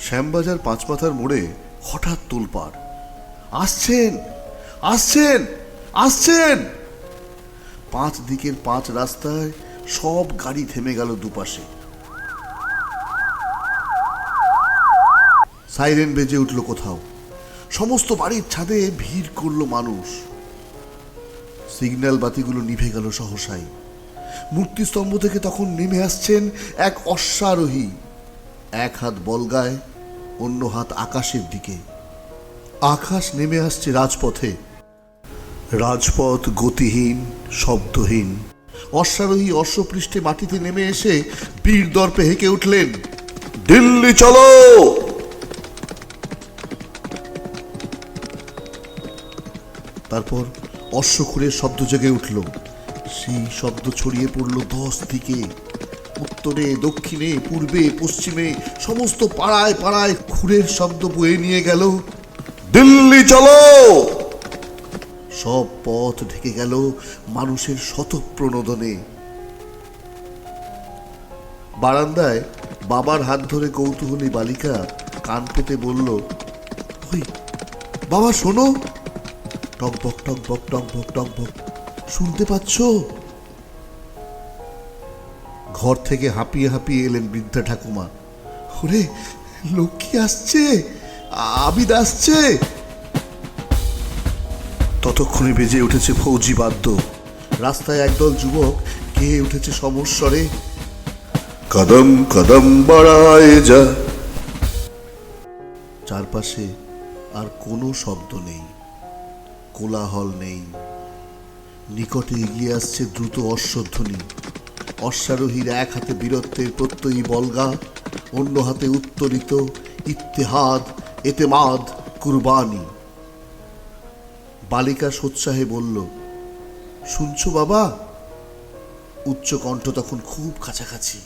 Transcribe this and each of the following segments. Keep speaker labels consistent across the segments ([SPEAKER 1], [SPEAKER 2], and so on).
[SPEAKER 1] শ্যামবাজার পাঁচমাথার মোড়ে হঠাৎ তোলপাড়। আসছেন, আসছেন, আসছেন! পাঁচ দিকের পাঁচ রাস্তায় সব গাড়ি থেমে গেল দুপাশে। সাইরেন বেজে উঠল কোথাও। সমস্ত বাড়ির ছাদে ভিড় করলো মানুষ। সিগন্যাল বাতিগুলো নিভে গেল সহসাই। মূর্তিস্তম্ভ থেকে তখন নেমে আসছেন এক অশ্বারোহী। এক হাত বলগায়, অন্য হাত আকাশের দিকে। আকাশ নেমে আসছে রাজপথে। রাজপথ গতিহীন, শব্দহীন। অশ্বারোহী অশ্বপৃষ্ঠে মাটিতে নেমে এসে বীর দর্পে হেঁকে উঠলেন, দিল্লি চলো! তারপর অশ্বখুরের শব্দ জেগে উঠল। সেই শব্দ ছড়িয়ে পড়ল 10 দিকে। উত্তরে, দক্ষিণে, পূর্বে, পশ্চিমে সমস্ত পাড়ায় পাড়ায় খুরের শব্দ বয়ে নিয়ে গেল, দিল্লি চলো! সব পথ ঢেকে গেল মানুষের শতপ্রণোদনে। বারান্দায় বাবার হাত ধরে কৌতূহলী বালিকা কান পেতে বলল, ওই বাবা শোনো, টকবক টকবক টকবক টকবক, শুনতে পাচ্ছ? ঘর থেকে হাঁপিয়ে হাঁপিয়ে এলেন বৃদ্ধা ঠাকুমা। ওরে, লক্ষ্মী আসছে, আবিদ আসছে। ততক্ষণে বেজে উঠেছে ফৌজি বাদ্য। রাস্তায় একদল যুবক গেয়ে উঠেছে সমস্বরে, কদম কদম বাড়ায় যা। চারপাশে আর কোনো শব্দ নেই, কোলাহল নেই। নিকটে এগিয়ে আসছে দ্রুত অশ্বধ্বনি। অশ্বারোহীর এক হাতে বীরত্বের প্রত্যয়ী বলগা, অন্য হাতে উত্তোলিত ইত্তেহাদ, এতেমাদ, কুরবানি। বালিকা সোৎসাহে বলল, শুনছো বাবা? উচ্চ কণ্ঠ তখন খুব কাছাকাছি।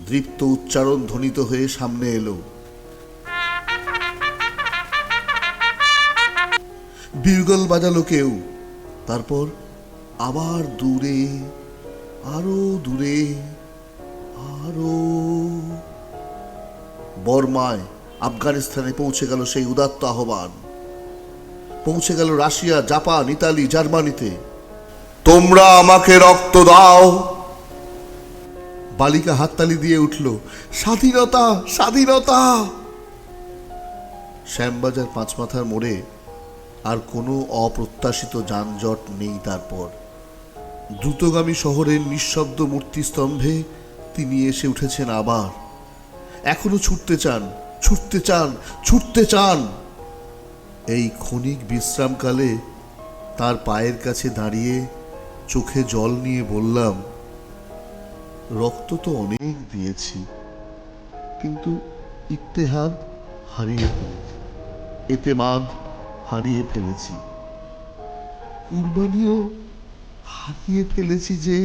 [SPEAKER 1] দৃপ্ত উচ্চারণ ধ্বনিত হয়ে সামনে এলো। বিউগল বাজালো কেউ। তারপর আবার দূরে, আরো দূরে, আরো। বর্মায়, আফগানিস্তানে পৌঁছে গেল সেই উদাত্ত আহ্বান। পৌঁছে গেল রাশিয়া, জাপান, ইতালি, জার্মানিতে। তোমরা আমাকে রক্ত দাও! বালিকা হাততালি দিয়ে উঠল, স্বাধীনতা, স্বাধীনতা! শ্যামবাজার পাঁচমাথার মোড়ে আর কোনো অপ্রত্যাশিত যানজট নেই। তারপর দ্রুতগামী শহরের নিঃশব্দ মূর্তিস্তম্ভে তিনি এসে উঠেছেন আবার। এখনো ছুটতে চান, ছুটতে চান, ছুটতে চান। এই ক্ষণিক বিশ্রামকালে তার পায়ের কাছে দাঁড়িয়ে চোখে জল নিয়ে বললাম, রক্ত তো অনেক দিয়েছি, কিন্তু ইত্তেহাদ হারিয়ে ফেলেছি, এতেমাদ হারিয়ে ফেলেছি, কুরবানিও হারিয়ে ফেলেছি যে।